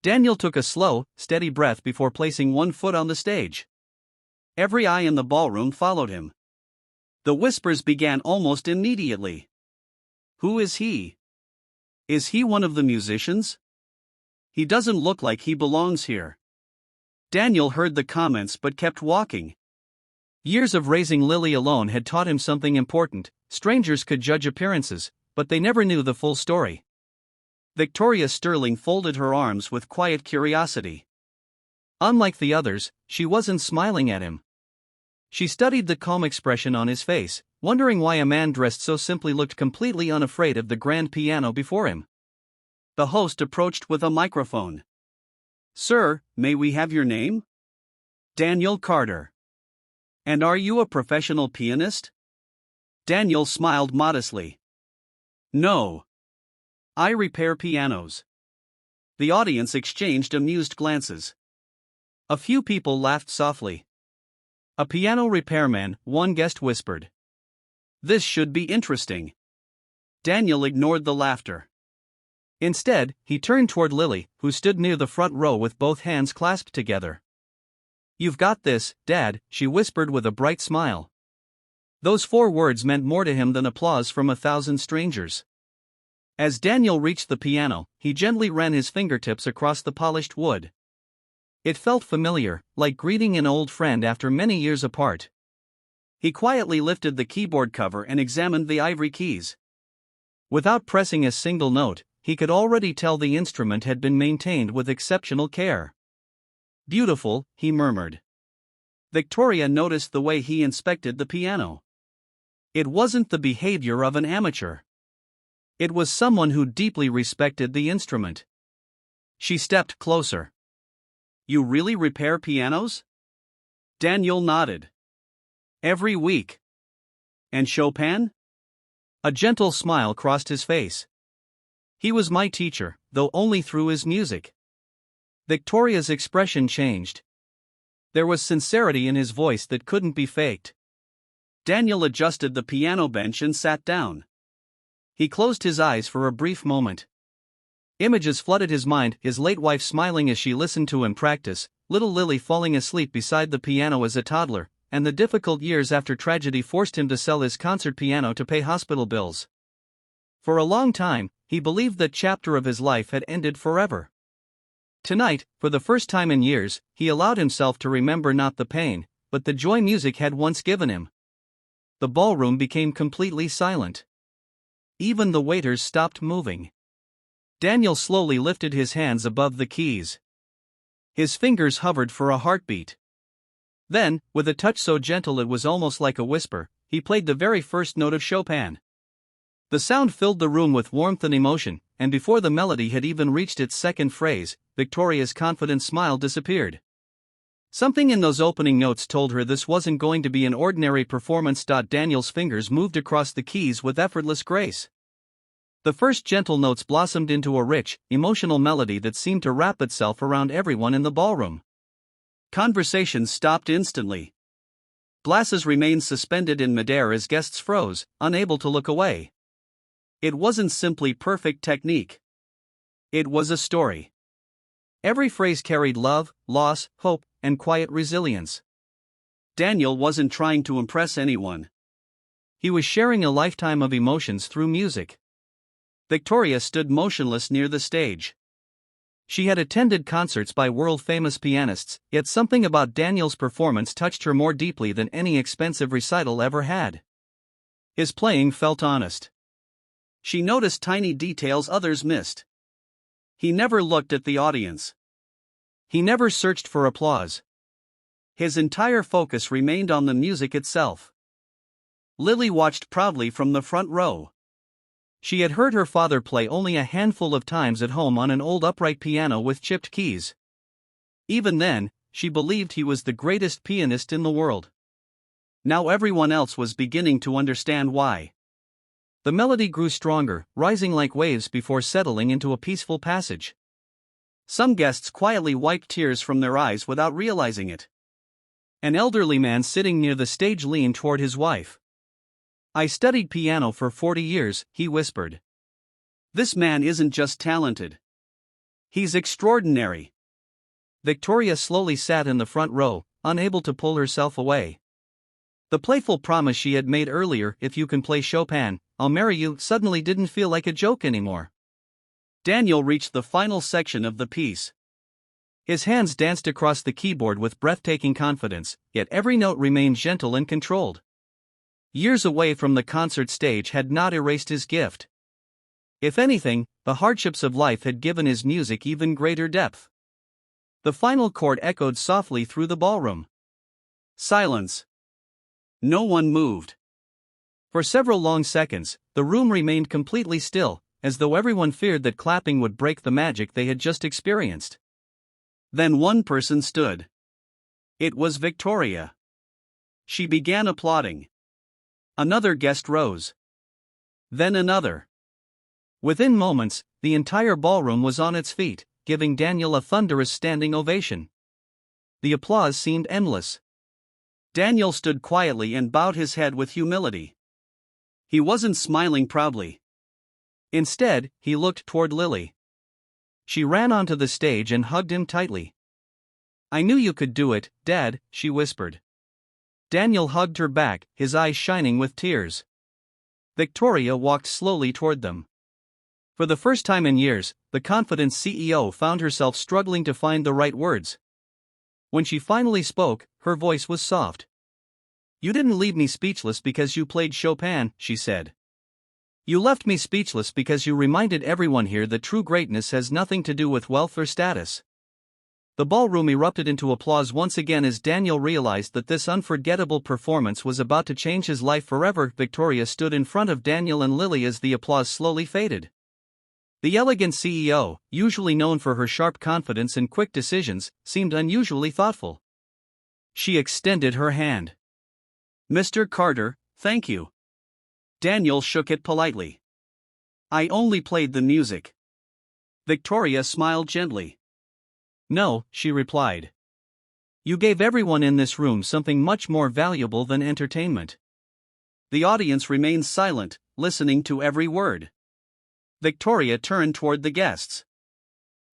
Daniel took a slow, steady breath before placing one foot on the stage. Every eye in the ballroom followed him. The whispers began almost immediately. Who is he? Is he one of the musicians? He doesn't look like he belongs here. Daniel heard the comments but kept walking. Years of raising Lily alone had taught him something important. Strangers could judge appearances, but they never knew the full story. Victoria Sterling folded her arms with quiet curiosity. Unlike the others, she wasn't smiling at him. She studied the calm expression on his face, wondering why a man dressed so simply looked completely unafraid of the grand piano before him. The host approached with a microphone. "Sir, may we have your name?" "Daniel Carter." "And are you a professional pianist?" Daniel smiled modestly. "No. I repair pianos." The audience exchanged amused glances. A few people laughed softly. "A piano repairman," one guest whispered. "This should be interesting." Daniel ignored the laughter. Instead, he turned toward Lily, who stood near the front row with both hands clasped together. "You've got this, Dad," she whispered with a bright smile. Those 4 words meant more to him than applause from 1,000 strangers. As Daniel reached the piano, he gently ran his fingertips across the polished wood. It felt familiar, like greeting an old friend after many years apart. He quietly lifted the keyboard cover and examined the ivory keys. Without pressing a single note, he could already tell the instrument had been maintained with exceptional care. "Beautiful," he murmured. Victoria noticed the way he inspected the piano. It wasn't the behavior of an amateur. It was someone who deeply respected the instrument. She stepped closer. "You really repair pianos?" Daniel nodded. "Every week." "And Chopin?" A gentle smile crossed his face. "He was my teacher, though only through his music." Victoria's expression changed. There was sincerity in his voice that couldn't be faked. Daniel adjusted the piano bench and sat down. He closed his eyes for a brief moment. Images flooded his mind, his late wife smiling as she listened to him practice, little Lily falling asleep beside the piano as a toddler, and the difficult years after tragedy forced him to sell his concert piano to pay hospital bills. For a long time, he believed that chapter of his life had ended forever. Tonight, for the first time in years, he allowed himself to remember not the pain, but the joy music had once given him. The ballroom became completely silent. Even the waiters stopped moving. Daniel slowly lifted his hands above the keys. His fingers hovered for a heartbeat. Then, with a touch so gentle it was almost like a whisper, he played the very first note of Chopin. The sound filled the room with warmth and emotion, and before the melody had even reached its second phrase, Victoria's confident smile disappeared. Something in those opening notes told her this wasn't going to be an ordinary performance. Daniel's fingers moved across the keys with effortless grace. The first gentle notes blossomed into a rich, emotional melody that seemed to wrap itself around everyone in the ballroom. Conversations stopped instantly. Glasses remained suspended in midair as guests froze, unable to look away. It wasn't simply perfect technique. It was a story. Every phrase carried love, loss, hope, and quiet resilience. Daniel wasn't trying to impress anyone. He was sharing a lifetime of emotions through music. Victoria stood motionless near the stage. She had attended concerts by world-famous pianists, yet something about Daniel's performance touched her more deeply than any expensive recital ever had. His playing felt honest. She noticed tiny details others missed. He never looked at the audience. He never searched for applause. His entire focus remained on the music itself. Lily watched proudly from the front row. She had heard her father play only a handful of times at home on an old upright piano with chipped keys. Even then, she believed he was the greatest pianist in the world. Now everyone else was beginning to understand why. The melody grew stronger, rising like waves before settling into a peaceful passage. Some guests quietly wiped tears from their eyes without realizing it. An elderly man sitting near the stage leaned toward his wife. "I studied piano for 40 years, he whispered. "This man isn't just talented. He's extraordinary. Victoria slowly sat in the front row, unable to pull herself away. The playful promise she had made earlier, if you can play Chopin, I'll marry you, suddenly didn't feel like a joke anymore. Daniel reached the final section of the piece. His hands danced across the keyboard with breathtaking confidence, yet every note remained gentle and controlled. Years away from the concert stage had not erased his gift. If anything, the hardships of life had given his music even greater depth. The final chord echoed softly through the ballroom. Silence. No one moved. For several long seconds, the room remained completely still, as though everyone feared that clapping would break the magic they had just experienced. Then one person stood. It was Victoria. She began applauding. Another guest rose. Then another. Within moments, the entire ballroom was on its feet, giving Daniel a thunderous standing ovation. The applause seemed endless. Daniel stood quietly and bowed his head with humility. He wasn't smiling proudly. Instead, he looked toward Lily. She ran onto the stage and hugged him tightly. "I knew you could do it, Dad," she whispered. Daniel hugged her back, his eyes shining with tears. Victoria walked slowly toward them. For the first time in years, the confident CEO found herself struggling to find the right words. When she finally spoke, her voice was soft. "You didn't leave me speechless because you played Chopin," she said. "You left me speechless because you reminded everyone here that true greatness has nothing to do with wealth or status." The ballroom erupted into applause once again as Daniel realized that this unforgettable performance was about to change his life forever. Victoria stood in front of Daniel and Lily as the applause slowly faded. The elegant CEO, usually known for her sharp confidence and quick decisions, seemed unusually thoughtful. She extended her hand. "Mr. Carter, thank you." Daniel shook it politely. "I only played the music." Victoria smiled gently. "No," she replied. "You gave everyone in this room something much more valuable than entertainment." The audience remained silent, listening to every word. Victoria turned toward the guests.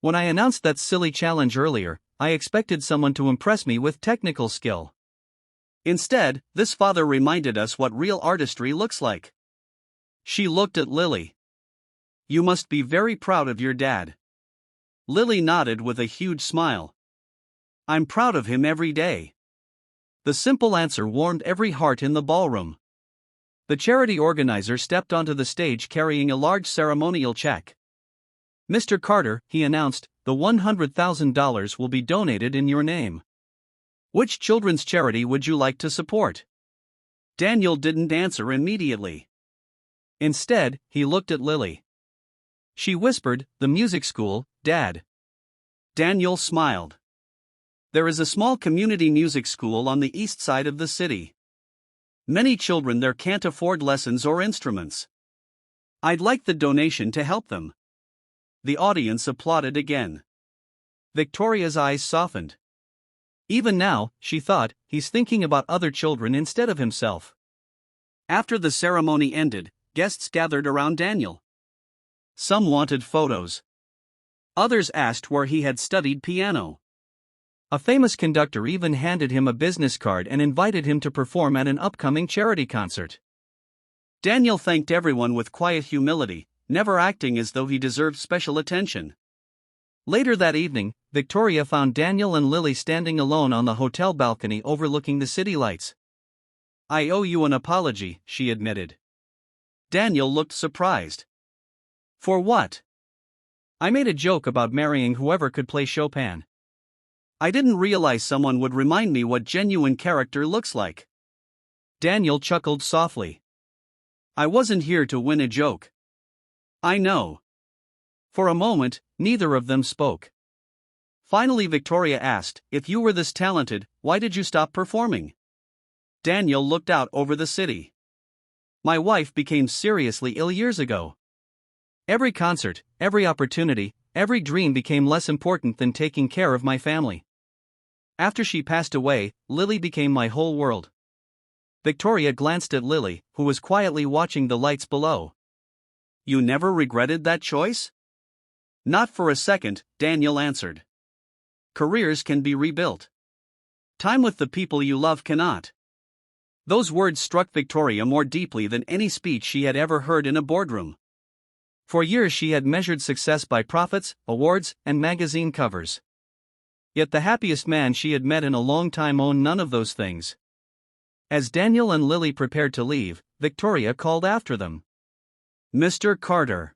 "When I announced that silly challenge earlier, I expected someone to impress me with technical skill. Instead, this father reminded us what real artistry looks like." She looked at Lily. "You must be very proud of your dad." Lily nodded with a huge smile. "I'm proud of him every day." The simple answer warmed every heart in the ballroom. The charity organizer stepped onto the stage carrying a large ceremonial check. "Mr. Carter," he announced, "the $100,000 will be donated in your name. Which children's charity would you like to support?" Daniel didn't answer immediately. Instead, he looked at Lily. She whispered, "The music school, Dad." Daniel smiled. "There is a small community music school on the east side of the city. Many children there can't afford lessons or instruments. I'd like the donation to help them." The audience applauded again. Victoria's eyes softened. Even now, she thought, he's thinking about other children instead of himself. After the ceremony ended, guests gathered around Daniel. Some wanted photos. Others asked where he had studied piano. A famous conductor even handed him a business card and invited him to perform at an upcoming charity concert. Daniel thanked everyone with quiet humility, never acting as though he deserved special attention. Later that evening, Victoria found Daniel and Lily standing alone on the hotel balcony overlooking the city lights. "I owe you an apology," she admitted. Daniel looked surprised. "For what?" "I made a joke about marrying whoever could play Chopin. I didn't realize someone would remind me what genuine character looks like." Daniel chuckled softly. "I wasn't here to win a joke." "I know." For a moment, neither of them spoke. Finally, Victoria asked, "If you were this talented, why did you stop performing?" Daniel looked out over the city. "My wife became seriously ill years ago. Every concert, every opportunity, every dream became less important than taking care of my family. After she passed away, Lily became my whole world." Victoria glanced at Lily, who was quietly watching the lights below. "You never regretted that choice?" Not for a second, Daniel answered. Careers can be rebuilt. Time with the people you love cannot. Those words struck Victoria more deeply than any speech she had ever heard in a boardroom. For years she had measured success by profits, awards, and magazine covers. Yet the happiest man she had met in a long time owned none of those things. As Daniel and Lily prepared to leave, Victoria called after them. Mr. Carter.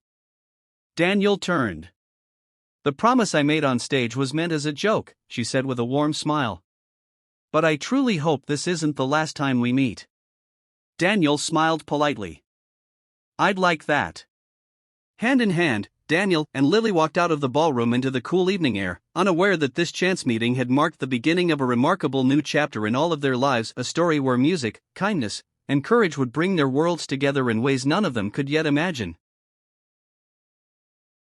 Daniel turned. The promise I made on stage was meant as a joke, she said with a warm smile. But I truly hope this isn't the last time we meet. Daniel smiled politely. I'd like that. Hand in hand, Daniel and Lily walked out of the ballroom into the cool evening air, unaware that this chance meeting had marked the beginning of a remarkable new chapter in all of their lives, a story where music, kindness, and courage would bring their worlds together in ways none of them could yet imagine.